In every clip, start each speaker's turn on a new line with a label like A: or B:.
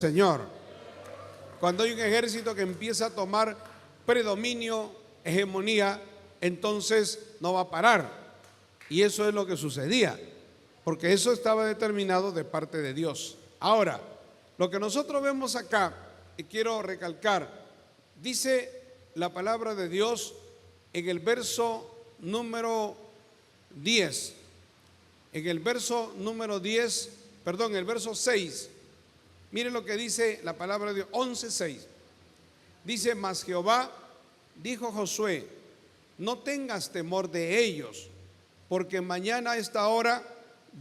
A: Señor. Cuando hay un ejército que empieza a tomar predominio, hegemonía, entonces no va a parar. Y eso es lo que sucedía, porque eso estaba determinado de parte de Dios. Ahora, lo que nosotros vemos acá, y quiero recalcar, dice la palabra de Dios en el verso número 10, en el verso número 10, perdón, el verso 6. Miren lo que dice la palabra de Dios, 11:6. Dice: mas Jehová dijo a Josué: no tengas temor de ellos, porque mañana a esta hora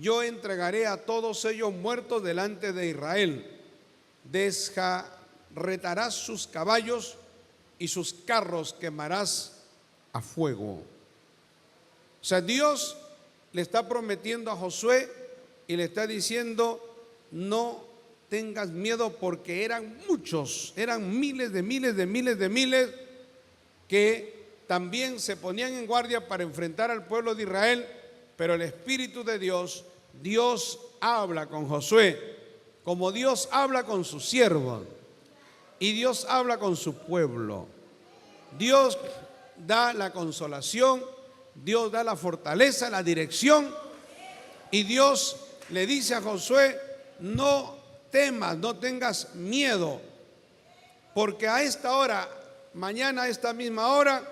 A: yo entregaré a todos ellos muertos delante de Israel. Desjarretarás sus caballos y sus carros quemarás a fuego. O sea, Dios le está prometiendo a Josué y le está diciendo: no tengas miedo, porque eran muchos, eran miles que también se ponían en guardia para enfrentar al pueblo de Israel. Pero el Espíritu de Dios, Dios habla con Josué como Dios habla con sus siervos, y Dios habla con su pueblo. Dios da la consolación, Dios da la fortaleza, la dirección, y Dios le dice a Josué: no temas, no tengas miedo, porque a esta hora, mañana a esta misma hora,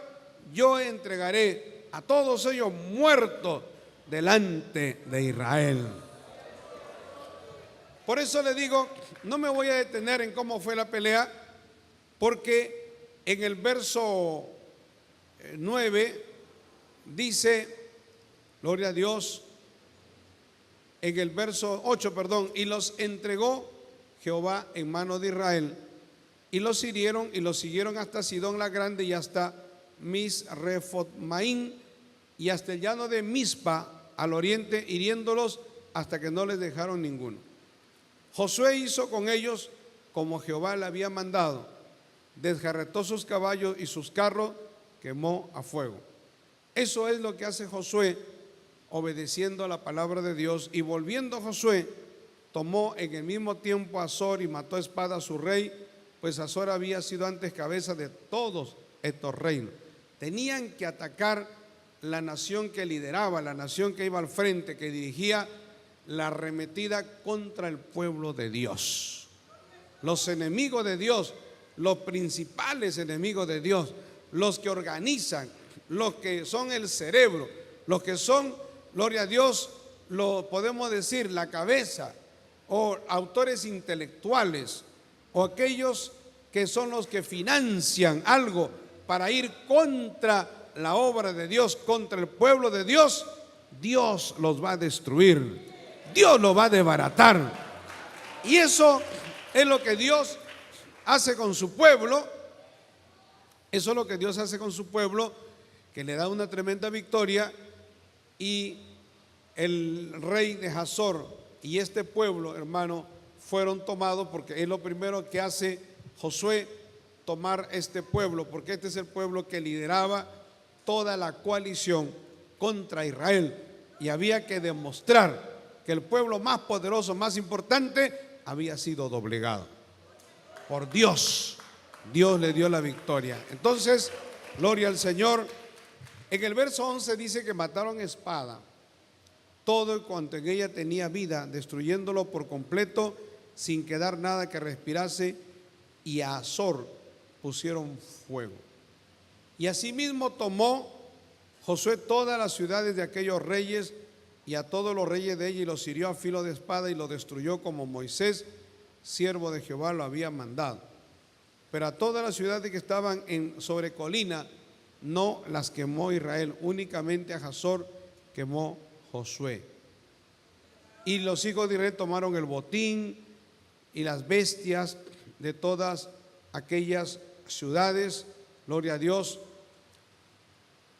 A: yo entregaré a todos ellos muertos delante de Israel. Por eso le digo, no me voy a detener en cómo fue la pelea, porque en el verso 9 dice, gloria a Dios, en el verso 8, perdón: y los entregó Jehová en mano de Israel, y los hirieron y los siguieron hasta Sidón la grande y hasta Misrefotmaín y hasta el llano de Mizpa al oriente, hiriéndolos hasta que no les dejaron ninguno. Josué hizo con ellos como Jehová le había mandado, desjarretó sus caballos y sus carros quemó a fuego. Eso es lo que hace Josué, obedeciendo a la palabra de Dios. Y volviendo Josué, tomó en el mismo tiempo a Azor y mató a espada a su rey, pues Azor había sido antes cabeza de todos estos reinos. Tenían que atacar la nación que lideraba, la nación que iba al frente, que dirigía la arremetida contra el pueblo de Dios. Los enemigos de Dios, los principales enemigos de Dios, los que organizan, los que son el cerebro, los que son, gloria a Dios, lo podemos decir, la cabeza, o autores intelectuales, o aquellos que son los que financian algo para ir contra la obra de Dios, contra el pueblo de Dios, Dios los va a destruir, Dios los va a desbaratar. Y eso es lo que Dios hace con su pueblo. Eso es lo que Dios hace con su pueblo, que le da una tremenda victoria. Y el rey de Hazor y este pueblo, hermano, fueron tomados, porque es lo primero que hace Josué, tomar este pueblo, porque este es el pueblo que lideraba toda la coalición contra Israel, y había que demostrar que el pueblo más poderoso, más importante, había sido doblegado por Dios. Dios le dio la victoria. Entonces, gloria al Señor. En el verso 11 dice que mataron espada todo cuanto en ella tenía vida, destruyéndolo por completo, sin quedar nada que respirase, y a Azor pusieron fuego. Y asimismo tomó Josué todas las ciudades de aquellos reyes y a todos los reyes de ella, y los hirió a filo de espada y los destruyó, como Moisés, siervo de Jehová, lo había mandado. Pero a todas las ciudades que estaban sobre colina no las quemó Israel, únicamente a Hazor quemó Josué. Y los hijos de Israel tomaron el botín y las bestias de todas aquellas ciudades, gloria a Dios.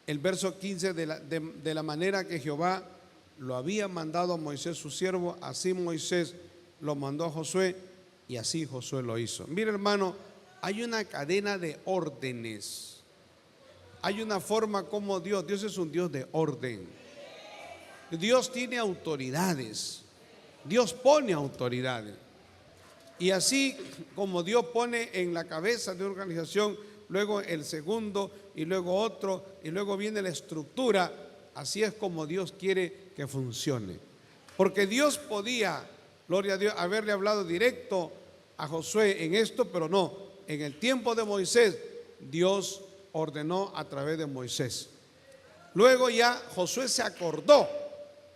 A: El verso 15: de la manera que Jehová lo había mandado a Moisés su siervo, así Moisés lo mandó a Josué, y así Josué lo hizo. Mira, hermano, hay una cadena de órdenes. Hay una forma como Dios es un Dios de orden. Dios tiene autoridades, Dios pone autoridades. Y así como Dios pone en la cabeza de una organización, luego el segundo y luego otro, y luego viene la estructura, así es como Dios quiere que funcione. Porque Dios podía, gloria a Dios, haberle hablado directo a Josué en esto, pero no. En el tiempo de Moisés, Dios ordenó a través de Moisés. Luego ya Josué se acordó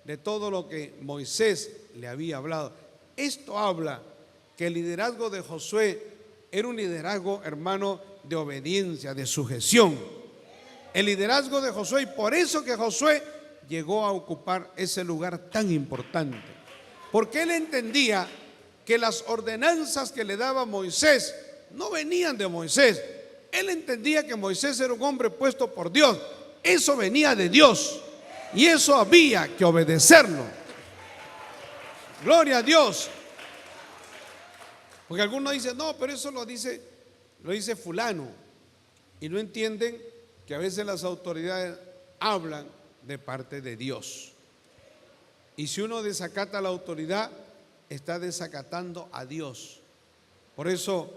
A: de todo lo que Moisés le había hablado. Esto habla que el liderazgo de Josué era un liderazgo, hermano, de obediencia, de sujeción. El liderazgo de Josué, y por eso que Josué llegó a ocupar ese lugar tan importante, porque él entendía que las ordenanzas que le daba Moisés no venían de Moisés. Él entendía que Moisés era un hombre puesto por Dios. Eso venía de Dios y eso había que obedecerlo. Gloria a Dios. Porque algunos dicen, no, pero eso lo dice fulano, y no entienden que a veces las autoridades hablan de parte de Dios. Y si uno desacata a la autoridad, está desacatando a Dios. Por eso,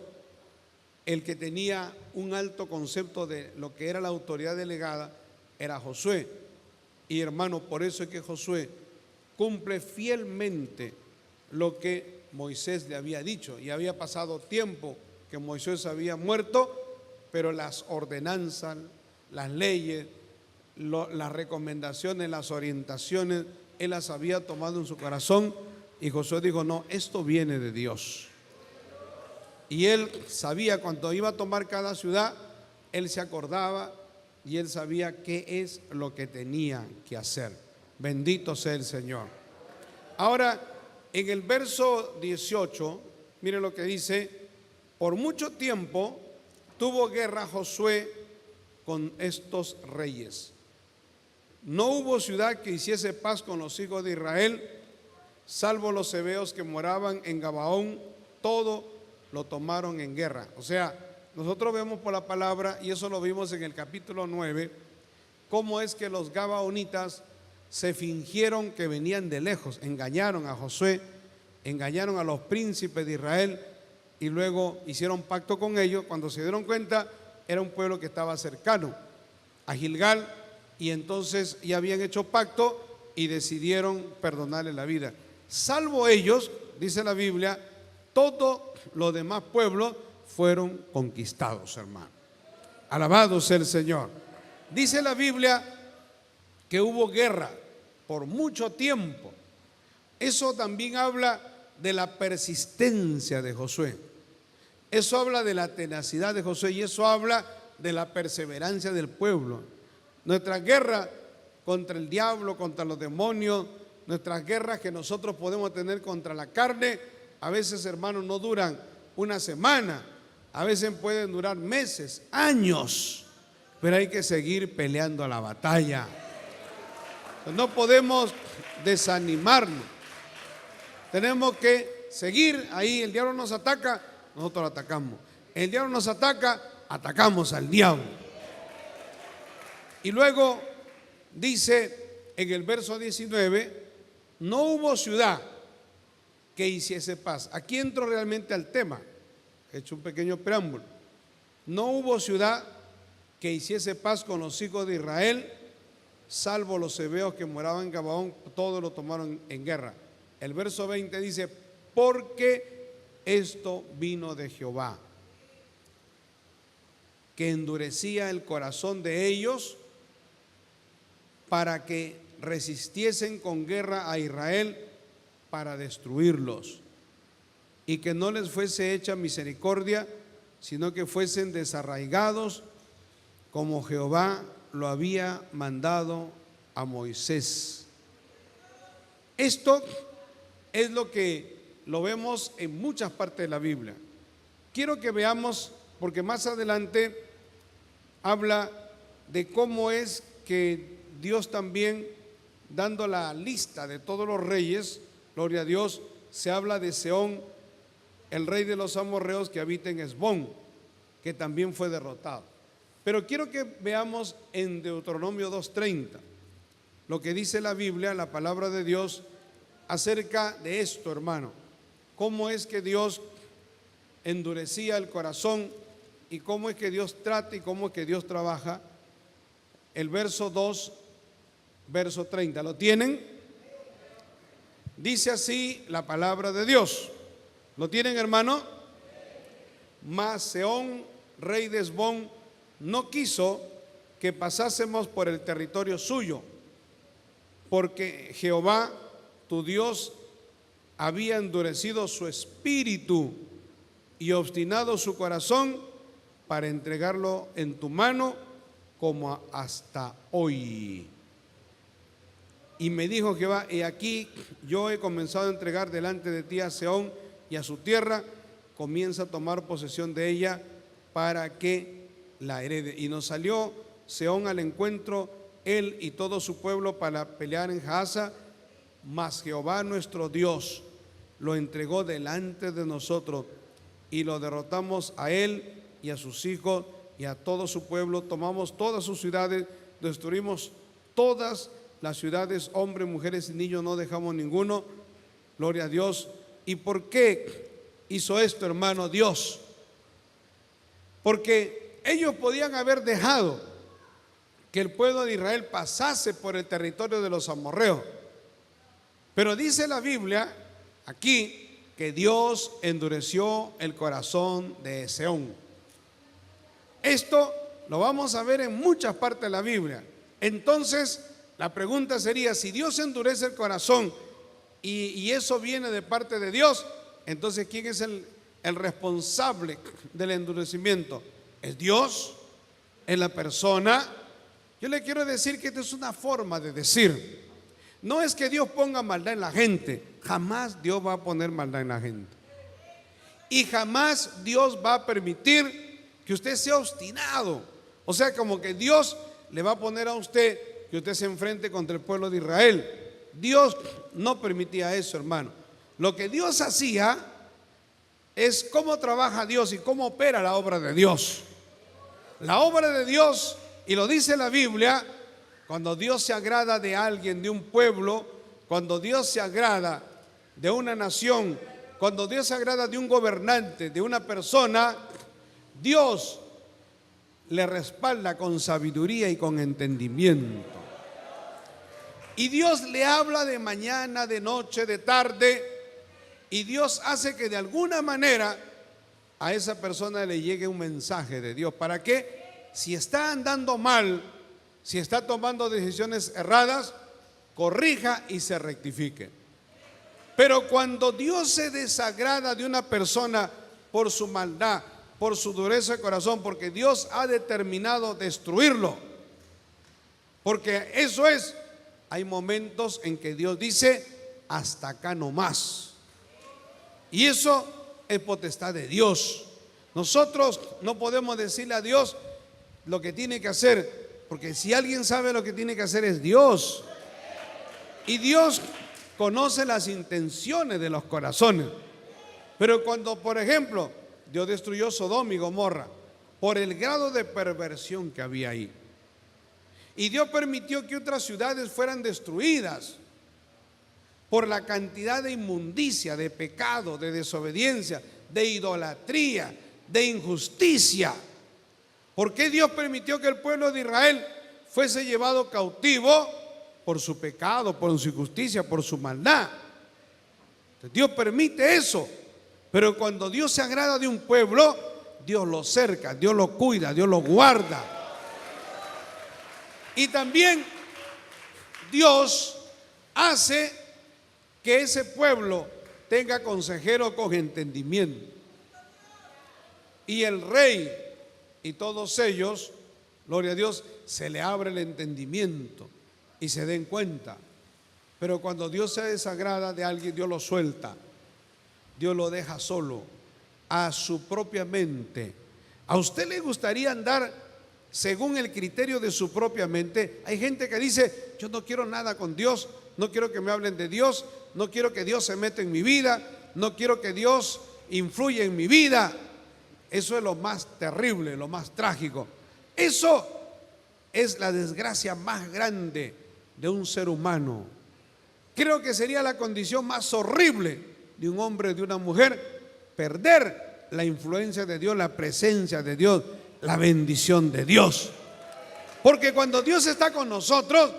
A: el que tenía un alto concepto de lo que era la autoridad delegada era Josué. Y hermano, por eso es que Josué cumple fielmente lo que Moisés le había dicho. Y había pasado tiempo que Moisés había muerto, pero las ordenanzas, las leyes, las recomendaciones, las orientaciones, él las había tomado en su corazón. Y Josué dijo, no, esto viene de Dios. Y él sabía, cuando iba a tomar cada ciudad, él se acordaba y él sabía qué es lo que tenía que hacer. Bendito sea el Señor. Ahora, en el verso 18, mire lo que dice: por mucho tiempo tuvo guerra Josué con estos reyes. No hubo ciudad que hiciese paz con los hijos de Israel, salvo los heveos que moraban en Gabaón, todo lo tomaron en guerra. O sea, nosotros vemos por la palabra, y eso lo vimos en el capítulo 9, cómo es que los gabaonitas se fingieron que venían de lejos, engañaron a Josué, engañaron a los príncipes de Israel y luego hicieron pacto con ellos. Cuando se dieron cuenta, era un pueblo que estaba cercano a Gilgal, y entonces ya habían hecho pacto y decidieron perdonarle la vida. Salvo ellos, dice la Biblia, todos los demás pueblos fueron conquistados, hermano. Alabado sea el Señor. Dice la Biblia que hubo guerra por mucho tiempo. Eso también habla de la persistencia de Josué. Eso habla de la tenacidad de Josué, y eso habla de la perseverancia del pueblo. Nuestra guerra contra el diablo, contra los demonios, nuestras guerras que nosotros podemos tener contra la carne, a veces, hermanos, no duran una semana, a veces pueden durar meses, años, pero hay que seguir peleando la batalla. No podemos desanimarnos, tenemos que seguir ahí. El diablo nos ataca, nosotros lo atacamos. El diablo nos ataca, atacamos al diablo. Y luego dice en el verso 19, no hubo ciudad que hiciese paz. Aquí entro realmente al tema, he hecho un pequeño preámbulo. No hubo ciudad que hiciese paz con los hijos de Israel, salvo los heveos que moraban en Gabaón, todos lo tomaron en guerra. El verso 20 dice, porque esto vino de Jehová, que endurecía el corazón de ellos para que resistiesen con guerra a Israel para destruirlos, y que no les fuese hecha misericordia, sino que fuesen desarraigados como Jehová lo había mandado a Moisés. Esto es lo que lo vemos en muchas partes de la Biblia. Quiero que veamos, porque más adelante habla de cómo es que Dios también, dando la lista de todos los reyes, gloria a Dios, se habla de Sehón, el rey de los amorreos que habita en Hesbón, que también fue derrotado. Pero quiero que veamos en Deuteronomio 2:30 lo que dice la Biblia, la palabra de Dios, acerca de esto, hermano. Cómo es que Dios endurecía el corazón y cómo es que Dios trata y cómo es que Dios trabaja. El verso 2, verso 30, ¿lo tienen? Dice así la palabra de Dios. ¿Lo tienen, hermano? Mas Sehón, rey de Hesbón, no quiso que pasásemos por el territorio suyo, porque Jehová, tu Dios, había endurecido su espíritu y obstinado su corazón para entregarlo en tu mano como hasta hoy. Y me dijo Jehová, he aquí, yo he comenzado a entregar delante de ti a Sehón y a su tierra, comienza a tomar posesión de ella para que la herede. Y nos salió Sehón al encuentro, él y todo su pueblo, para pelear en Jahaza, mas Jehová nuestro Dios lo entregó delante de nosotros y lo derrotamos a él y a sus hijos y a todo su pueblo. Tomamos todas sus ciudades, destruimos todas las ciudades, hombres, mujeres y niños, no dejamos ninguno. Gloria a Dios. ¿Y por qué hizo esto, hermano, Dios? Porque ellos podían haber dejado que el pueblo de Israel pasase por el territorio de los amorreos, pero dice la Biblia aquí que Dios endureció el corazón de Sehón. Esto lo vamos a ver en muchas partes de la Biblia. Entonces la pregunta sería, si Dios endurece el corazón y eso viene de parte de Dios, entonces ¿quién es el responsable del endurecimiento? ¿Es Dios? ¿Es la persona? Yo le quiero decir que esta es una forma de decir. No es que Dios ponga maldad en la gente, jamás Dios va a poner maldad en la gente. Y jamás Dios va a permitir que usted sea obstinado. O sea, como que Dios le va a poner a usted que usted se enfrente contra el pueblo de Israel. Dios no permitía eso, hermano. Lo que Dios hacía es cómo trabaja Dios y cómo opera la obra de Dios. La obra de Dios, y lo dice la Biblia, cuando Dios se agrada de alguien, de un pueblo, cuando Dios se agrada de una nación, cuando Dios se agrada de un gobernante, de una persona, Dios le respalda con sabiduría y con entendimiento. Y Dios le habla de mañana, de noche, de tarde, y Dios hace que de alguna manera a esa persona le llegue un mensaje de Dios. ¿Para qué? Si está andando mal, si está tomando decisiones erradas, corrija y se rectifique. Pero cuando Dios se desagrada de una persona por su maldad, por su dureza de corazón, porque Dios ha determinado destruirlo, porque eso es, hay momentos en que Dios dice, hasta acá no más. Y eso es potestad de Dios. Nosotros no podemos decirle a Dios lo que tiene que hacer, porque si alguien sabe lo que tiene que hacer es Dios. Y Dios conoce las intenciones de los corazones. Pero cuando, por ejemplo, Dios destruyó Sodoma y Gomorra por el grado de perversión que había ahí, y Dios permitió que otras ciudades fueran destruidas por la cantidad de inmundicia, de pecado, de desobediencia, de idolatría, de injusticia. ¿Por qué Dios permitió que el pueblo de Israel fuese llevado cautivo? Por su pecado, por su injusticia, por su maldad. Entonces, Dios permite eso. Pero cuando Dios se agrada de un pueblo, Dios lo cerca, Dios lo cuida, Dios lo guarda. Y también Dios hace que ese pueblo tenga consejero con entendimiento. Y el rey y todos ellos, gloria a Dios, se le abre el entendimiento y se den cuenta. Pero cuando Dios se desagrada de alguien, Dios lo suelta, Dios lo deja solo, a su propia mente. ¿A usted le gustaría andar según el criterio de su propia mente? Hay gente que dice, yo no quiero nada con Dios, no quiero que me hablen de Dios, no quiero que Dios se meta en mi vida, no quiero que Dios influya en mi vida. Eso es lo más terrible, lo más trágico. Eso es la desgracia más grande de un ser humano. Creo que sería la condición más horrible de un hombre, de una mujer, perder la influencia de Dios, la presencia de Dios, la bendición de Dios. Porque cuando Dios está con nosotros,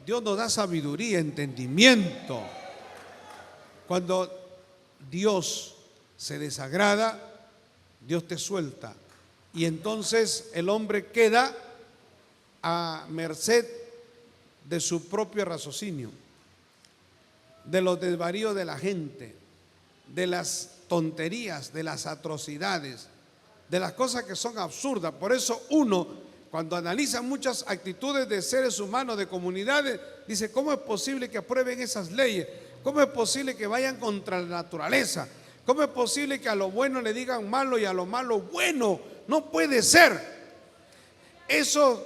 A: Dios nos da sabiduría, entendimiento. Cuando Dios se desagrada, Dios te suelta. Y entonces el hombre queda a merced de su propio raciocinio, de los desvaríos de la gente, de las tonterías, de las atrocidades, de las cosas que son absurdas. Por eso uno, cuando analiza muchas actitudes de seres humanos, de comunidades, dice: ¿cómo es posible que aprueben esas leyes? ¿Cómo es posible que vayan contra la naturaleza? ¿Cómo es posible que a lo bueno le digan malo y a lo malo bueno? No puede ser. Esos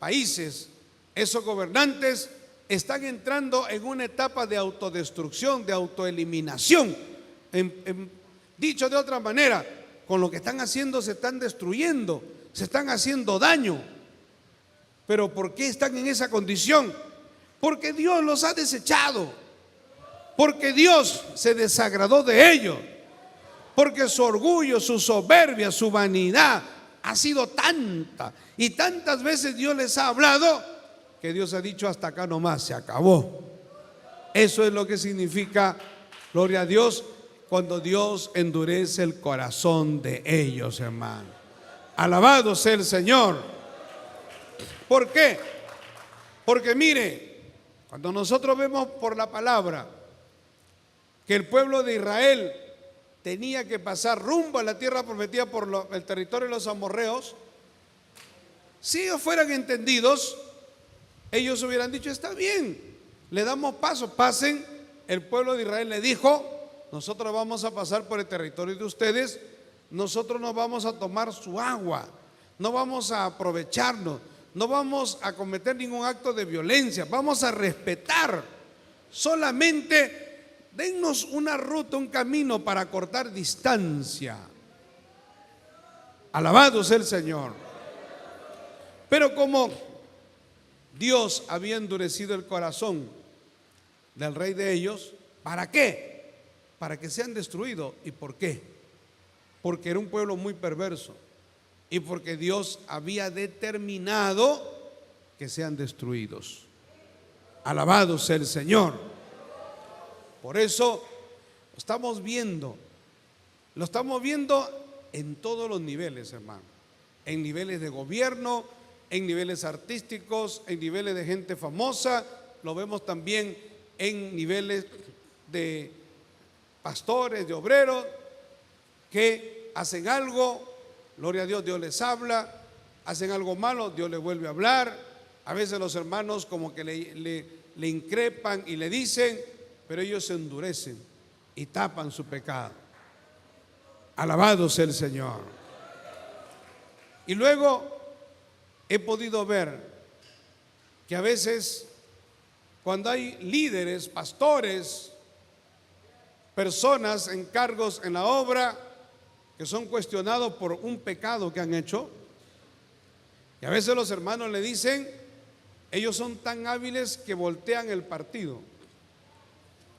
A: países, esos gobernantes están entrando en una etapa de autodestrucción, de autoeliminación. Dicho de otra manera, con lo que están haciendo se están destruyendo, se están haciendo daño. ¿Pero por qué están en esa condición? Porque Dios los ha desechado, porque Dios se desagradó de ellos, porque su orgullo, su soberbia, su vanidad ha sido tanta, y tantas veces Dios les ha hablado, que Dios ha dicho: hasta acá nomás, se acabó. Eso es lo que significa, gloria a Dios, cuando Dios endurece el corazón de ellos, hermano. Alabado sea el Señor. ¿Por qué? Porque mire, cuando nosotros vemos por la palabra que el pueblo de Israel tenía que pasar rumbo a la tierra prometida por el territorio de los amorreos, si ellos fueran entendidos, ellos hubieran dicho: está bien, le damos paso, pasen. El pueblo de Israel le dijo: nosotros vamos a pasar por el territorio de ustedes, nosotros no vamos a tomar su agua, no vamos a aprovecharnos, no vamos a cometer ningún acto de violencia, vamos a respetar. Solamente dennos una ruta, un camino para cortar distancia. Alabado sea el Señor. Pero como Dios había endurecido el corazón del rey de ellos, ¿para qué? Para que sean destruidos. ¿Y por qué? Porque era un pueblo muy perverso y porque Dios había determinado que sean destruidos. Alabado sea el Señor. Por eso lo estamos viendo en todos los niveles, hermano. En niveles de gobierno, en niveles artísticos, en niveles de gente famosa, lo vemos también en niveles de pastores, de obreros, que hacen algo, gloria a Dios, Dios les habla, hacen algo malo, Dios les vuelve a hablar. A veces los hermanos como que le increpan y le dicen, pero ellos se endurecen y tapan su pecado. Alabado sea el Señor. Y luego he podido ver que a veces cuando hay líderes, pastores, personas en cargos en la obra que son cuestionados por un pecado que han hecho, y a veces los hermanos le dicen, ellos son tan hábiles que voltean el partido,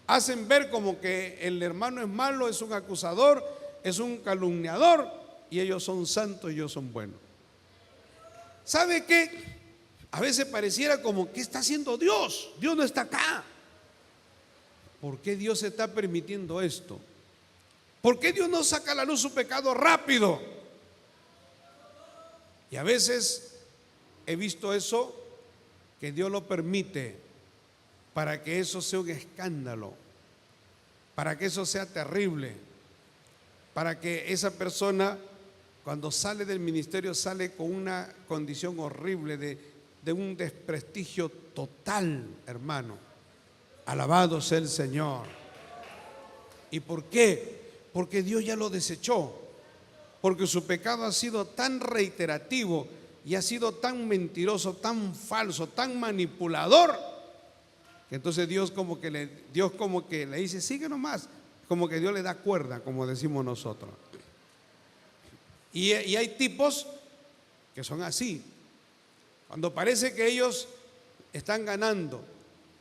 A: hacen ver como que el hermano es malo, es un acusador, es un calumniador, y ellos son santos y ellos son buenos. ¿Sabe qué? A veces pareciera como que está haciendo Dios. Dios no está acá. ¿Por qué Dios está permitiendo esto? ¿Por qué Dios no saca a la luz su pecado rápido? Y a veces he visto eso, que Dios lo permite para que eso sea un escándalo, para que eso sea terrible, para que esa persona, cuando sale del ministerio, sale con una condición horrible de un desprestigio total, hermano. Alabado sea el Señor. ¿Y por qué? Porque Dios ya lo desechó, porque su pecado ha sido tan reiterativo y ha sido tan mentiroso, tan falso, tan manipulador, que entonces Dios como que le dice, sigue nomás, como que Dios le da cuerda, como decimos nosotros. Y hay tipos que son así. Cuando parece que ellos están ganando,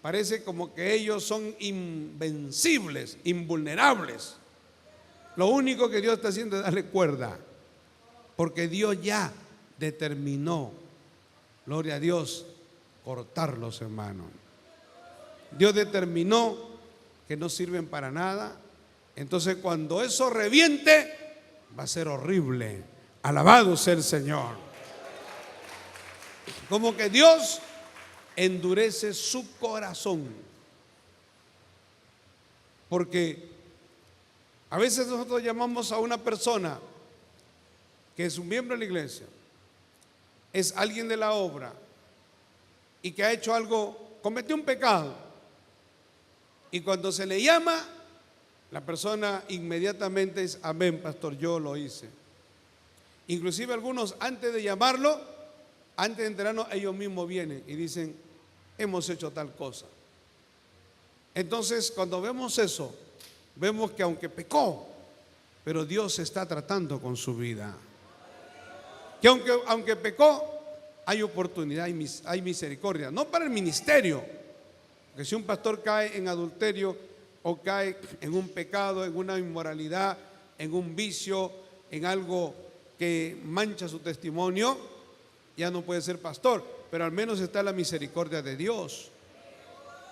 A: parece como que ellos son invencibles, invulnerables. Lo único que Dios está haciendo es darle cuerda, porque Dios ya determinó, gloria a Dios, cortarlos, hermano. Dios determinó que no sirven para nada. Entonces cuando eso reviente, va a ser horrible. Alabado sea el Señor. Como que Dios endurece su corazón. Porque a veces nosotros llamamos a una persona que es un miembro de la iglesia, es alguien de la obra y que ha hecho algo, cometió un pecado. Y cuando se le llama, la persona inmediatamente dice: amén, pastor, yo lo hice. Inclusive algunos, antes de llamarlo, antes de enterarnos, ellos mismos vienen y dicen: hemos hecho tal cosa. Entonces, cuando vemos eso, vemos que aunque pecó, pero Dios está tratando con su vida. Que aunque pecó, hay oportunidad, hay misericordia. No para el ministerio, porque si un pastor cae en adulterio o cae en un pecado, en una inmoralidad, en un vicio, en algo que mancha su testimonio, ya no puede ser pastor. Pero al menos está la misericordia de Dios.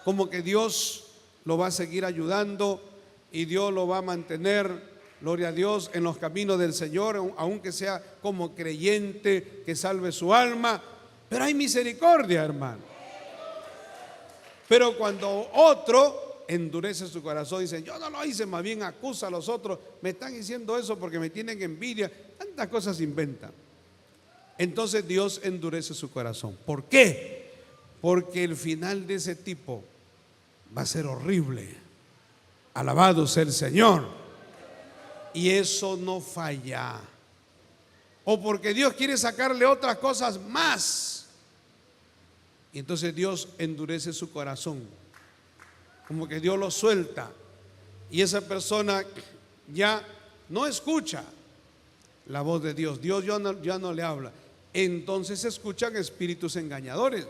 A: Como que Dios lo va a seguir ayudando y Dios lo va a mantener, gloria a Dios, en los caminos del Señor, aunque sea como creyente que salve su alma. Pero hay misericordia, hermano. Pero cuando otro endurece su corazón, dice: yo no lo hice, más bien acusa a los otros, me están diciendo eso porque me tienen envidia, tantas cosas inventan. Entonces Dios endurece su corazón. ¿Por qué? Porque el final de ese tipo va a ser horrible. Alabado sea el Señor. Y eso no falla. O porque Dios quiere sacarle otras cosas más. Y entonces Dios endurece su corazón. Como que Dios lo suelta. Y esa persona ya no escucha la voz de Dios. Dios ya no le habla. Entonces escuchan espíritus engañadores.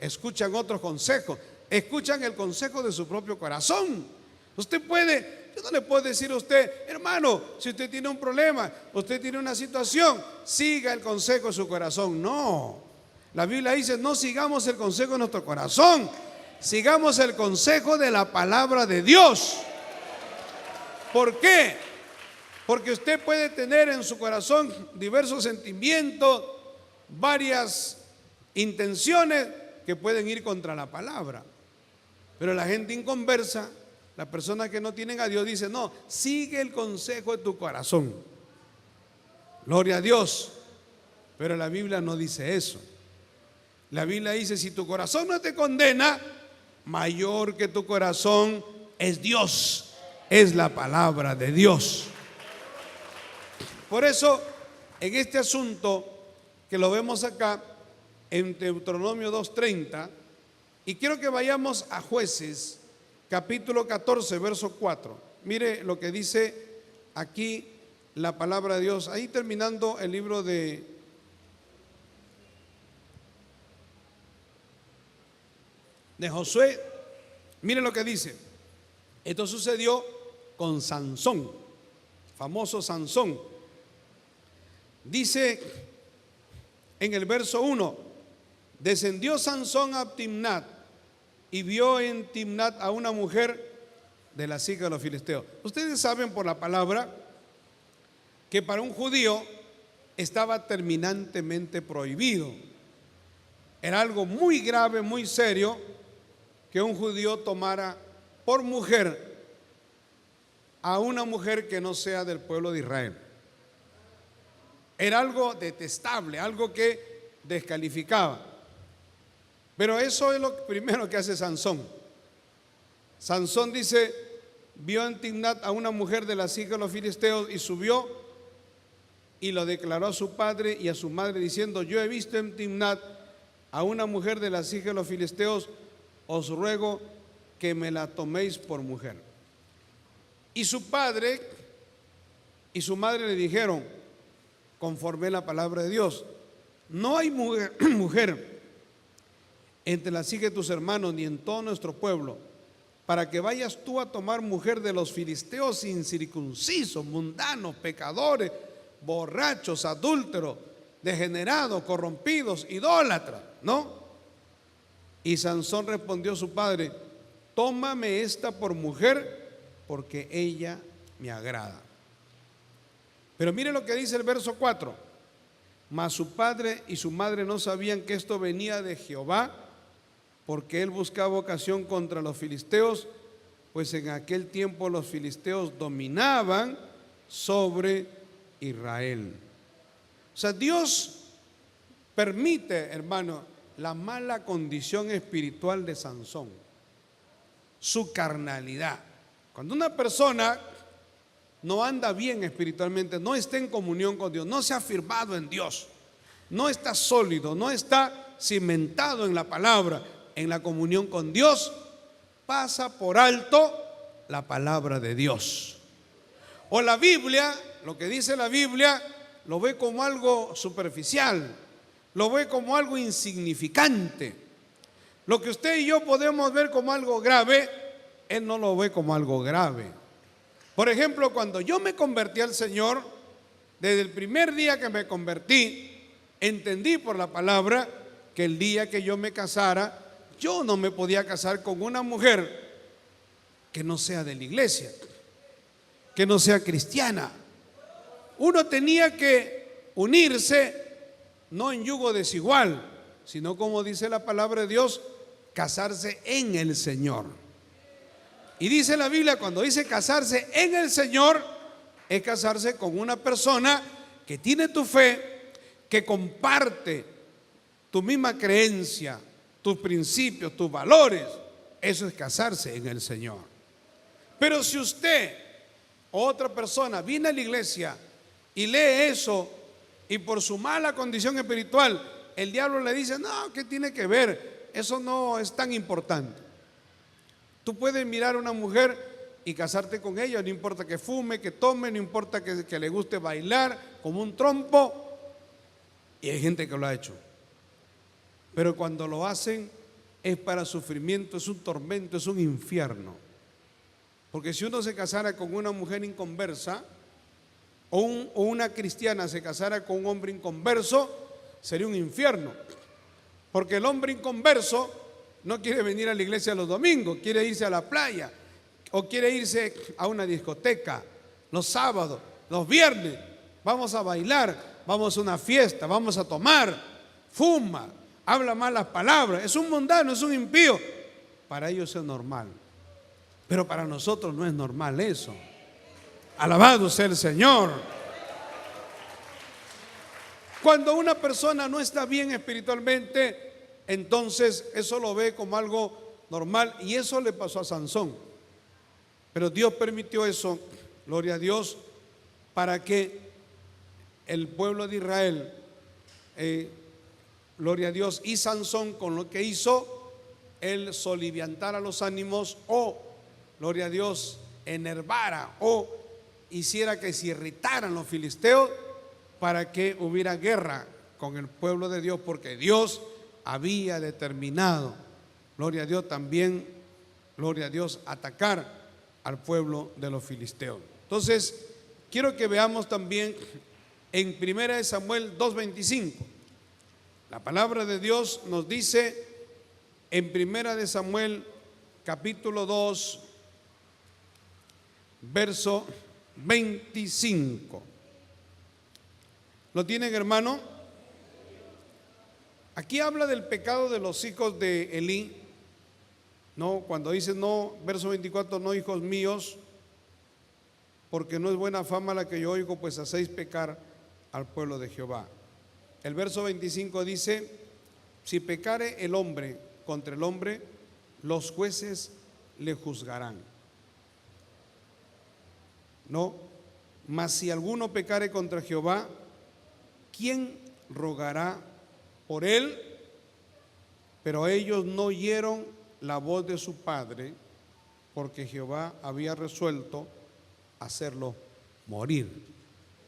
A: Escuchan otros consejos. Escuchan el consejo de su propio corazón. Yo no le puedo decir a usted: hermano, si usted tiene un problema, usted tiene una situación, siga el consejo de su corazón. No, la Biblia dice: no sigamos el consejo de nuestro corazón, sigamos el consejo de la palabra de Dios. ¿Por qué? Porque usted puede tener en su corazón diversos sentimientos, varias intenciones que pueden ir contra la palabra. Pero la gente inconversa, las personas que no tienen a Dios, dicen: no, sigue el consejo de tu corazón. Gloria a Dios. Pero la Biblia no dice eso. La Biblia dice: si tu corazón no te condena, mayor que tu corazón es Dios, es la palabra de Dios. Por eso, en este asunto que lo vemos acá en Deuteronomio 2:30, y quiero que vayamos a Jueces capítulo 14, verso 4. Mire lo que dice aquí la palabra de Dios, ahí terminando el libro de Josué. Mire lo que dice. Esto sucedió con Sansón, famoso Sansón. Dice en el verso 1: descendió Sansón a Timnat y vio en Timnat a una mujer de las hijas de los filisteos. Ustedes saben por la palabra que para un judío estaba terminantemente prohibido. Era algo muy grave, muy serio, que un judío tomara por mujer a una mujer que no sea del pueblo de Israel. Era algo detestable, algo que descalificaba. Pero eso es lo primero que hace Sansón. Sansón dice: vio en Timnat a una mujer de las hijas de los filisteos y subió y lo declaró a su padre y a su madre, diciendo: yo he visto en Timnat a una mujer de las hijas de los filisteos, os ruego que me la toméis por mujer. Y su padre y su madre le dijeron, conforme a la palabra de Dios: no hay mujer entre las hijas de tus hermanos ni en todo nuestro pueblo para que vayas tú a tomar mujer de los filisteos incircuncisos, mundanos, pecadores, borrachos, adúlteros, degenerados, corrompidos, idólatras, ¿no? Y Sansón respondió a su padre: tómame esta por mujer, porque ella me agrada. Pero mire lo que dice el verso 4: mas su padre y su madre no sabían que esto venía de Jehová, porque él buscaba ocasión contra los filisteos, pues en aquel tiempo los filisteos dominaban sobre Israel. O sea, Dios permite, hermano, la mala condición espiritual de Sansón, su carnalidad. Cuando una persona no anda bien espiritualmente, no está en comunión con Dios, no se ha firmado en Dios, no está sólido, no está cimentado en la palabra, en la comunión con Dios, pasa por alto la palabra de Dios. O la Biblia, lo que dice la Biblia, lo ve como algo superficial, lo ve como algo insignificante. Lo que usted y yo podemos ver como algo grave, él no lo ve como algo grave. Por ejemplo, cuando yo me convertí al Señor, desde el primer día que me convertí, entendí por la palabra que el día que yo me casara, yo no me podía casar con una mujer que no sea de la iglesia, que no sea cristiana. Uno tenía que unirse no en yugo desigual, sino, como dice la palabra de Dios, casarse en el Señor. Y dice la Biblia, cuando dice casarse en el Señor, es casarse con una persona que tiene tu fe, que comparte tu misma creencia, tus principios, tus valores. Eso es casarse en el Señor. Pero si usted o otra persona viene a la iglesia y lee eso, y por su mala condición espiritual el diablo le dice: no, ¿qué tiene que ver? Eso no es tan importante. Tú puedes mirar a una mujer y casarte con ella, no importa que fume, que tome, no importa que le guste bailar como un trompo, y hay gente que lo ha hecho. Pero cuando lo hacen es para sufrimiento, es un tormento, es un infierno. Porque si uno se casara con una mujer inconversa, o una cristiana se casara con un hombre inconverso, sería un infierno. Porque el hombre inconverso no quiere venir a la iglesia los domingos, quiere irse a la playa o quiere irse a una discoteca los sábados, los viernes. Vamos a bailar, vamos a una fiesta, vamos a tomar, fuma, habla malas palabras. Es un mundano, es un impío. Para ellos es normal, pero para nosotros no es normal eso. Alabado sea el Señor. Cuando una persona no está bien espiritualmente, entonces eso lo ve como algo normal, y eso le pasó a Sansón. Pero Dios permitió eso, gloria a Dios, para que el pueblo de Israel, gloria a Dios, y Sansón, con lo que hizo, él soliviantara los ánimos, o, gloria a Dios, enervara o hiciera que se irritaran los filisteos, para que hubiera guerra con el pueblo de Dios, porque Dios había determinado, gloria a Dios, también, gloria a Dios, atacar al pueblo de los filisteos. Entonces, quiero que veamos también en 1 Samuel 2:25. La palabra de Dios nos dice en 1 Samuel capítulo 2, verso 25. ¿Lo tienen, hermano? Aquí habla del pecado de los hijos de Elí, ¿no? Cuando dice, no, verso 24, no, hijos míos, porque no es buena fama la que yo oigo, pues hacéis pecar al pueblo de Jehová. El verso 25 dice, si pecare el hombre contra el hombre, los jueces le juzgarán. No, mas si alguno pecare contra Jehová, ¿quién rogará por él? Pero ellos no oyeron la voz de su padre, porque Jehová había resuelto hacerlo morir.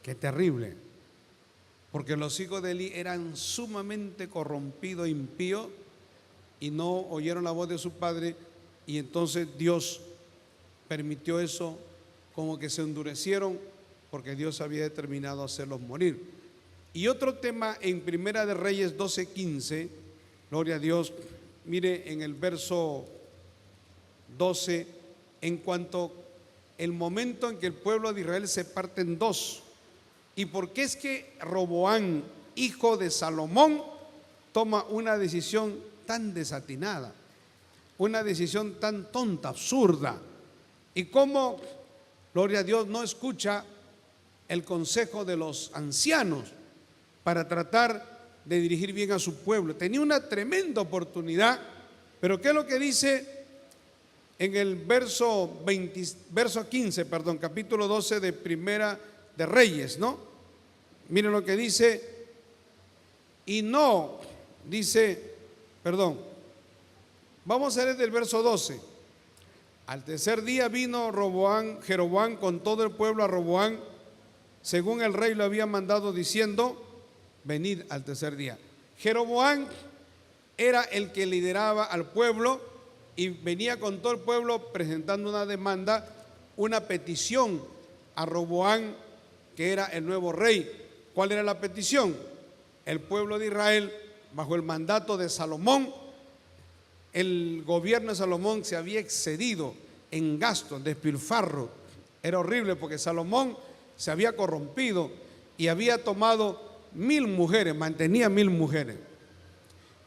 A: Qué terrible, porque los hijos de Elí eran sumamente corrompidos, impíos, y no oyeron la voz de su padre, y entonces Dios permitió eso, como que se endurecieron porque Dios había determinado hacerlos morir. Y otro tema en Primera de Reyes 12:15, gloria a Dios, mire en el verso 12, en cuanto el momento en que el pueblo de Israel se parte en dos, y por qué es que Roboán, hijo de Salomón, toma una decisión tan desatinada, una decisión tan tonta, absurda, y cómo, gloria a Dios, no escucha el consejo de los ancianos para tratar de dirigir bien a su pueblo. Tenía una tremenda oportunidad, pero ¿qué es lo que dice en el verso 15, capítulo 12 de Primera de Reyes, ¿no? Miren lo que dice, y no, dice, vamos a leer del verso 12. Al tercer día vino Jeroboam con todo el pueblo a Roboán, según el rey lo había mandado, diciendo: venid al tercer día. Jeroboam era el que lideraba al pueblo y venía con todo el pueblo presentando una demanda, una petición a Roboam, que era el nuevo rey. ¿Cuál era la petición? El pueblo de Israel, bajo el mandato de Salomón, el gobierno de Salomón se había excedido en gasto, en despilfarro. Era horrible porque Salomón se había corrompido y había tomado 1000 mujeres, mantenía 1000 mujeres.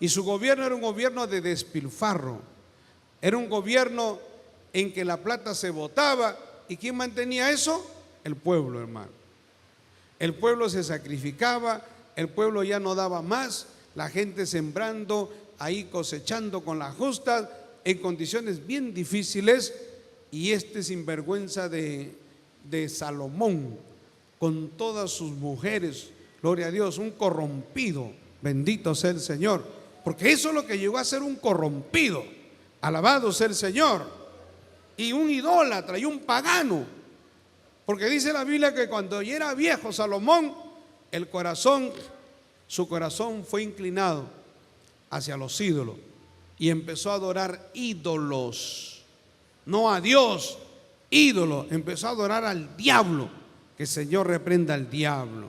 A: Y su gobierno era un gobierno de despilfarro. Era un gobierno en que la plata se botaba. ¿Y quién mantenía eso? El pueblo, hermano. El pueblo se sacrificaba, el pueblo ya no daba más, la gente sembrando, ahí cosechando con las justas, en condiciones bien difíciles. Y este sinvergüenza de Salomón, con todas sus mujeres, gloria a Dios, un corrompido, bendito sea el Señor, porque eso es lo que llegó a ser un corrompido, alabado sea el Señor, y un idólatra y un pagano, porque dice la Biblia que cuando ya era viejo Salomón, su corazón fue inclinado hacia los ídolos y empezó a adorar ídolos. No a Dios, ídolo, empezó a adorar al diablo. Que el Señor reprenda al diablo.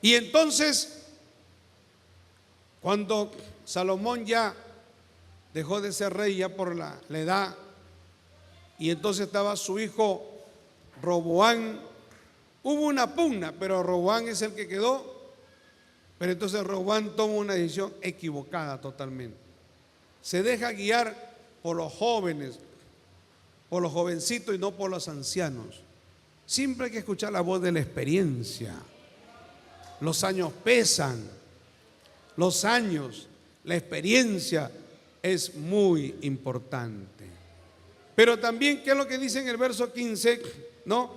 A: Y entonces, cuando Salomón ya dejó de ser rey, ya por la edad, y entonces estaba su hijo Roboán, hubo una pugna, pero Roboán es el que quedó. Pero entonces Roboán toma una decisión equivocada totalmente. Se deja guiar por los jóvenes, por los jovencitos y no por los ancianos. Siempre hay que escuchar la voz de la experiencia. Los años pesan, los años, la experiencia es muy importante. Pero también, ¿qué es lo que dice en el verso 15? No,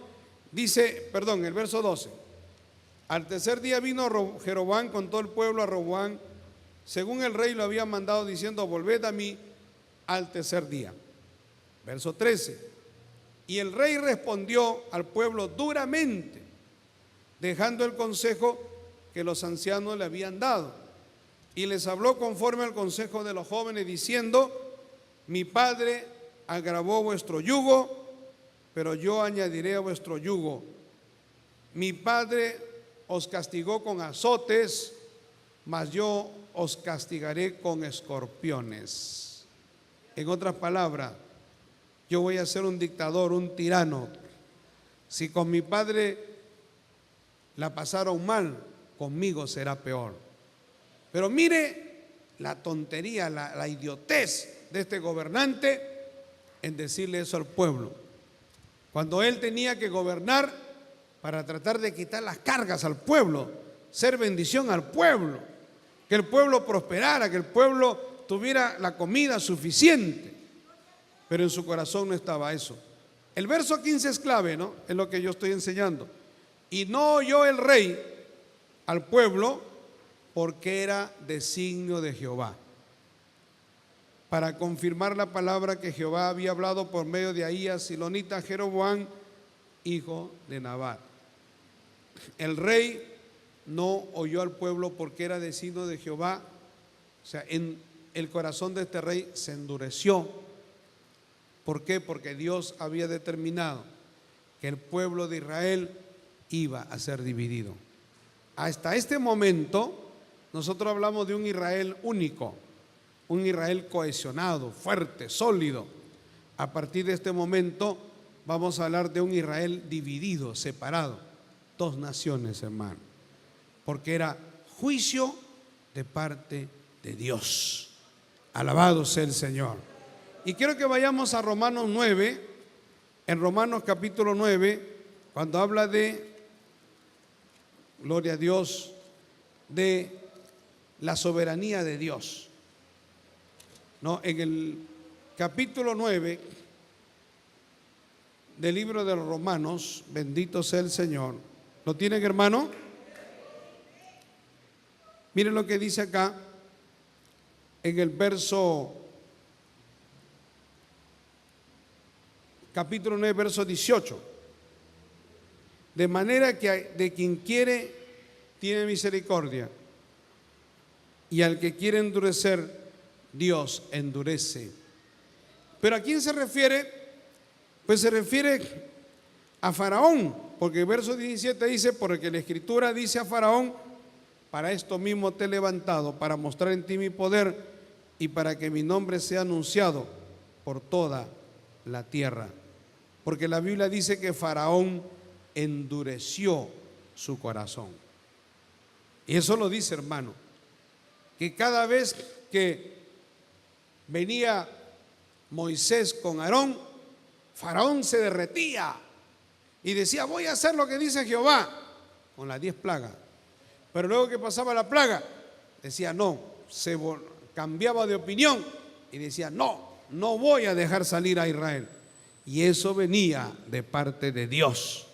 A: dice, el verso 12. Al tercer día vino Jeroboam con todo el pueblo a Roboán, según el rey lo había mandado, diciendo: volved a mí al tercer día. Verso 13. Y el rey respondió al pueblo duramente, dejando el consejo que los ancianos le habían dado, y les habló conforme al consejo de los jóvenes, diciendo: mi padre agravó vuestro yugo, pero yo añadiré a vuestro yugo. Mi padre os castigó con azotes, mas yo os castigaré con escorpiones. En otras palabras, yo voy a ser un dictador, un tirano. Si con mi padre la pasaron mal, conmigo será peor. Pero mire la tontería, la idiotez de este gobernante en decirle eso al pueblo, cuando él tenía que gobernar para tratar de quitar las cargas al pueblo, ser bendición al pueblo, que el pueblo prosperara, que el pueblo tuviera la comida suficiente. Pero en su corazón no estaba eso. El verso 15 es clave, ¿no? Es lo que yo estoy enseñando. Y no oyó el rey al pueblo, porque era designio de Jehová, para confirmar la palabra que Jehová había hablado por medio de Ahías silonita a Jeroboam, hijo de Nabat. El rey no oyó al pueblo porque era designio de Jehová. O sea, en el corazón de este rey se endureció ¿Por qué? Porque Dios había determinado que el pueblo de Israel iba a ser dividido. Hasta este momento nosotros hablamos de un Israel único, un Israel cohesionado, fuerte, sólido. A partir de este momento vamos a hablar de un Israel dividido, separado, dos naciones, hermano, porque era juicio de parte de Dios. Alabado sea el Señor. Y quiero que vayamos a Romanos 9, en Romanos capítulo 9, cuando habla de, gloria a Dios, de la soberanía de Dios. No, en el capítulo 9 del libro de los Romanos, bendito sea el Señor. ¿Lo tienen, hermano? Miren lo que dice acá en el verso, capítulo 9, verso 18. De manera que de quien quiere tiene misericordia, y al que quiere endurecer, Dios endurece. ¿Pero a quién se refiere? Pues se refiere a Faraón, porque el verso 17 dice, porque la Escritura dice a Faraón, para esto mismo te he levantado, para mostrar en ti mi poder y para que mi nombre sea anunciado por toda la tierra. Porque la Biblia dice que Faraón endureció su corazón. Y eso lo dice, hermano, que cada vez que venía Moisés con Aarón, Faraón se derretía y decía, voy a hacer lo que dice Jehová, con las 10 plagas. Pero luego que pasaba la plaga, decía no, cambiaba de opinión y decía no voy a dejar salir a Israel. Y eso venía de parte de Dios.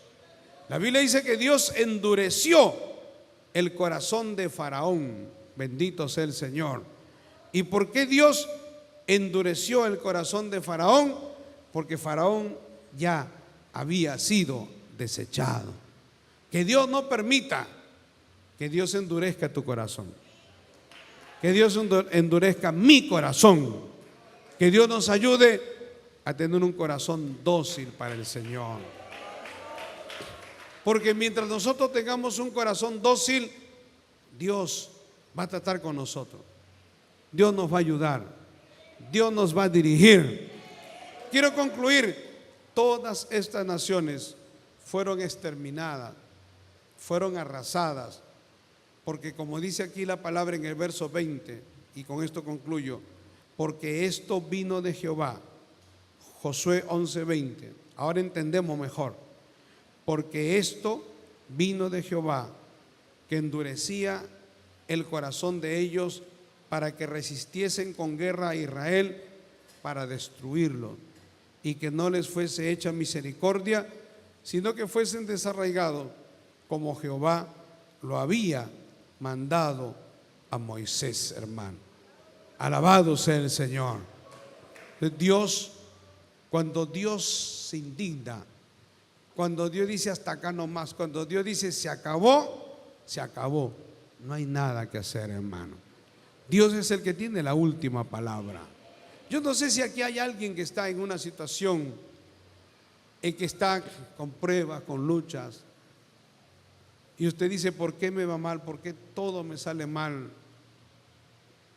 A: La Biblia dice que Dios endureció el corazón de Faraón, bendito sea el Señor. ¿Y por qué Dios endureció el corazón de Faraón? Porque Faraón ya había sido desechado. Que Dios no permita que Dios endurezca tu corazón, que Dios endurezca mi corazón, que Dios nos ayude a tener un corazón dócil para el Señor. Porque mientras nosotros tengamos un corazón dócil, Dios va a tratar con nosotros, Dios nos va a ayudar, Dios nos va a dirigir. Quiero concluir, todas estas naciones fueron exterminadas, fueron arrasadas, porque como dice aquí la palabra en el verso 20, y con esto concluyo, porque esto vino de Jehová, Josué 11:20, ahora entendemos mejor, porque esto vino de Jehová, que endurecía el corazón de ellos para que resistiesen con guerra a Israel para destruirlo, y que no les fuese hecha misericordia, sino que fuesen desarraigados como Jehová lo había mandado a Moisés, hermano. Alabado sea el Señor. Dios, cuando Dios se indigna, cuando Dios dice hasta acá no más, cuando Dios dice se acabó, se acabó. No hay nada que hacer, hermano. Dios es el que tiene la última palabra. Yo no sé si aquí hay alguien que está en una situación en que está con pruebas, con luchas, y usted dice, ¿por qué me va mal? ¿Por qué todo me sale mal?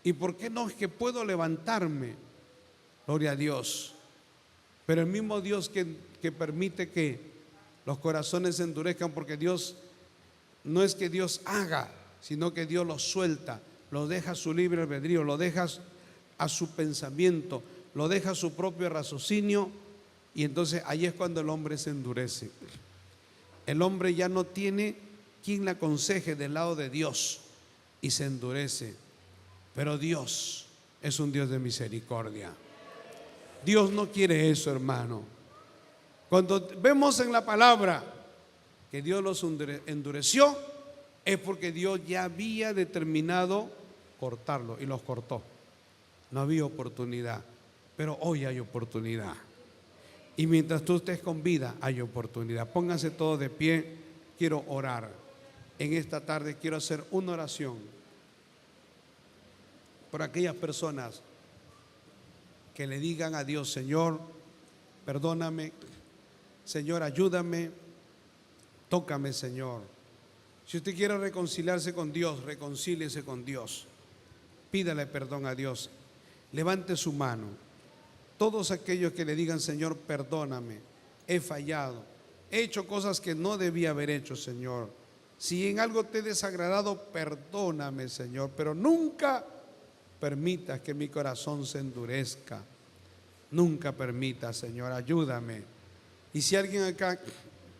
A: ¿Y por qué no es que puedo levantarme? Gloria a Dios. Pero el mismo Dios que permite que los corazones se endurezcan, porque Dios no es que Dios haga, sino que Dios los suelta, los deja a su libre albedrío, lo deja a su pensamiento, lo deja a su propio raciocinio, y entonces ahí es cuando el hombre se endurece. El hombre ya no tiene quien le aconseje del lado de Dios y se endurece. Pero Dios es un Dios de misericordia. Dios no quiere eso, hermano. Cuando vemos en la palabra que Dios los endureció, es porque Dios ya había determinado cortarlo y los cortó. No había oportunidad, pero hoy hay oportunidad. Y mientras tú estés con vida, hay oportunidad. Pónganse todos de pie. Quiero orar. En esta tarde quiero hacer una oración por aquellas personas que le digan a Dios, Señor, perdóname, Señor, ayúdame, tócame, Señor. Si usted quiere reconciliarse con Dios, reconcíliese con Dios. Pídale perdón a Dios. Levante su mano. Todos aquellos que le digan, Señor, perdóname, he fallado, he hecho cosas que no debía haber hecho, Señor. Si en algo te he desagradado, perdóname, Señor, pero nunca permitas que mi corazón se endurezca. Nunca permita, Señor, ayúdame. Y si alguien acá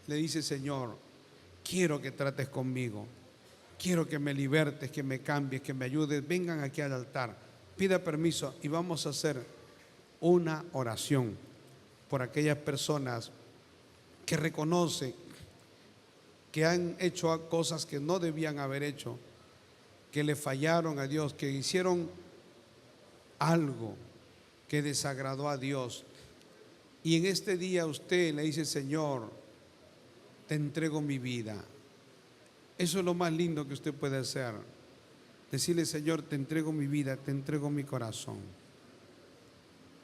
A: le dice, Señor, quiero que trates conmigo, quiero que me libertes, que me cambies, que me ayudes, vengan aquí al altar, pida permiso y vamos a hacer una oración por aquellas personas que reconocen que han hecho cosas que no debían haber hecho, que le fallaron a Dios, que hicieron algo que desagradó a Dios. Y en este día usted le dice, Señor, te entrego mi vida. Eso es lo más lindo que usted puede hacer. Decirle, Señor, te entrego mi vida, te entrego mi corazón.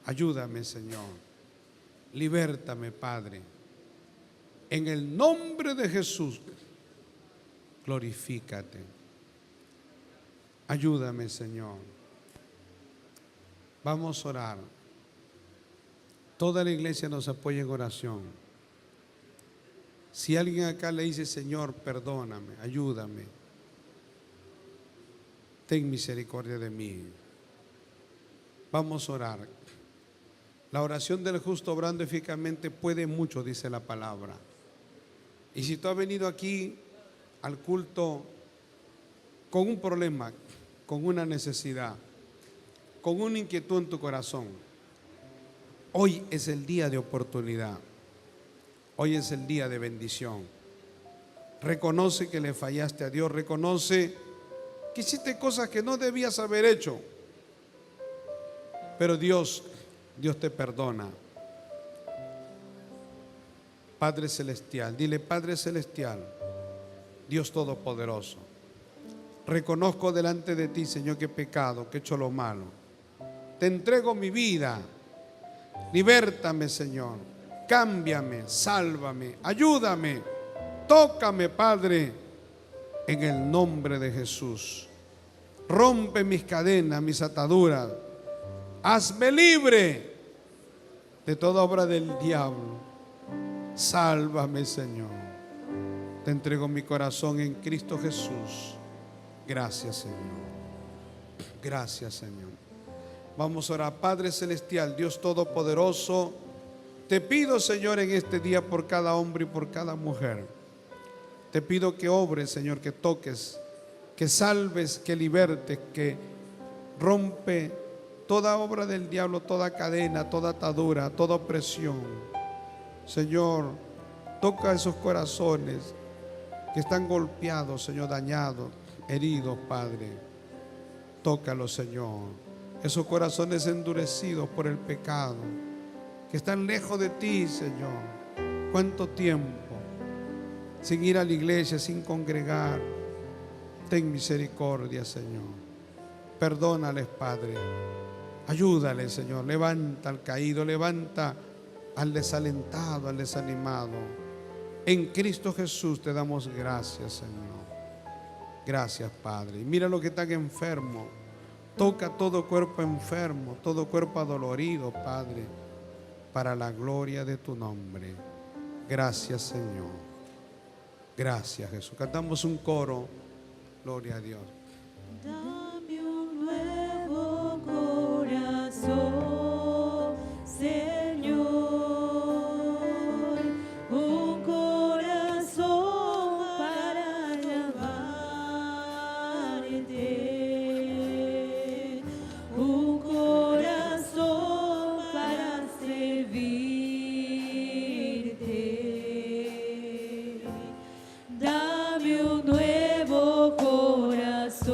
A: Ayúdame, Señor. Libértame, Padre. En el nombre de Jesús, glorifícate. Ayúdame, Señor. Vamos a orar. Toda la iglesia nos apoya en oración. Si alguien acá le dice, Señor, perdóname, ayúdame, ten misericordia de mí. Vamos a orar. La oración del justo obrando eficazmente puede mucho, dice la palabra. Y si tú has venido aquí al culto con un problema, con una necesidad, con una inquietud en tu corazón, hoy es el día de oportunidad. Hoy es el día de bendición. Reconoce que le fallaste a Dios. Reconoce que hiciste cosas que no debías haber hecho. Pero Dios te perdona. Padre Celestial, dile, Padre Celestial, Dios Todopoderoso, reconozco delante de ti, Señor, que he pecado, que he hecho lo malo. Te entrego mi vida. Libértame, Señor. Cámbiame, sálvame, ayúdame, tócame, Padre, en el nombre de Jesús. Rompe mis cadenas, mis ataduras. Hazme libre de toda obra del diablo. Sálvame, Señor. Te entrego mi corazón en Cristo Jesús. Gracias, Señor. Gracias, Señor. Vamos a orar. Padre Celestial, Dios Todopoderoso, te pido, Señor, en este día por cada hombre y por cada mujer. Te pido que obres, Señor, que toques, que salves, que libertes, que rompe toda obra del diablo, toda cadena, toda atadura, toda opresión. Señor, toca esos corazones que están golpeados, Señor, dañados, heridos, Padre. Tócalos, Señor. Esos corazones endurecidos por el pecado, que están lejos de ti, Señor. ¿Cuánto tiempo sin ir a la iglesia, sin congregar? Ten misericordia, Señor. Perdónales, Padre. Ayúdales, Señor. Levanta al caído, levanta al desalentado, al desanimado. En Cristo Jesús te damos gracias, Señor. Gracias, Padre. Y mira lo que están enfermos. Toca todo cuerpo enfermo, todo cuerpo adolorido, Padre, para la gloria de tu nombre. Gracias, Señor. Gracias, Jesús. Cantamos un coro. Gloria a Dios.
B: Dame un nuevo corazón, Señor, un corazón para alabarte, un corazón para servirte. Dame un nuevo corazón,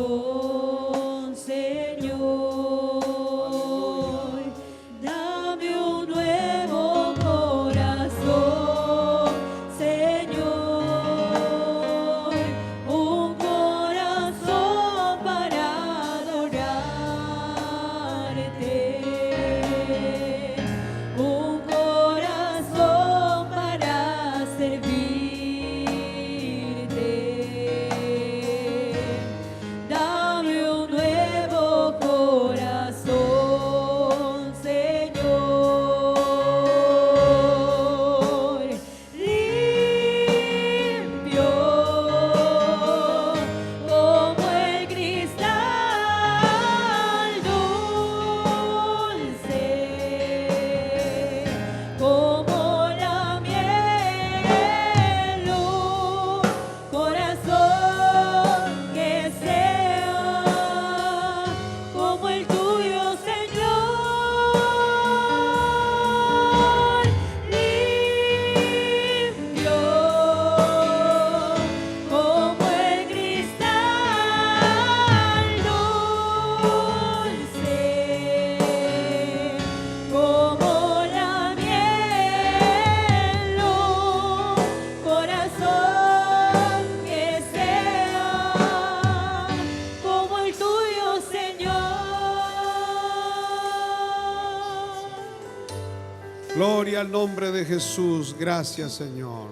A: Gloria al nombre de Jesús. Gracias, Señor.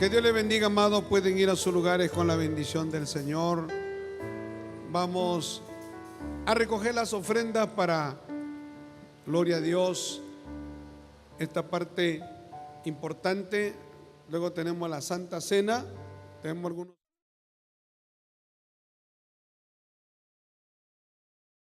A: Que Dios le bendiga, amados. Pueden ir a sus lugares con la bendición del Señor. Vamos a recoger las ofrendas para, gloria a Dios, esta parte importante. Luego tenemos la Santa Cena. Tenemos algunos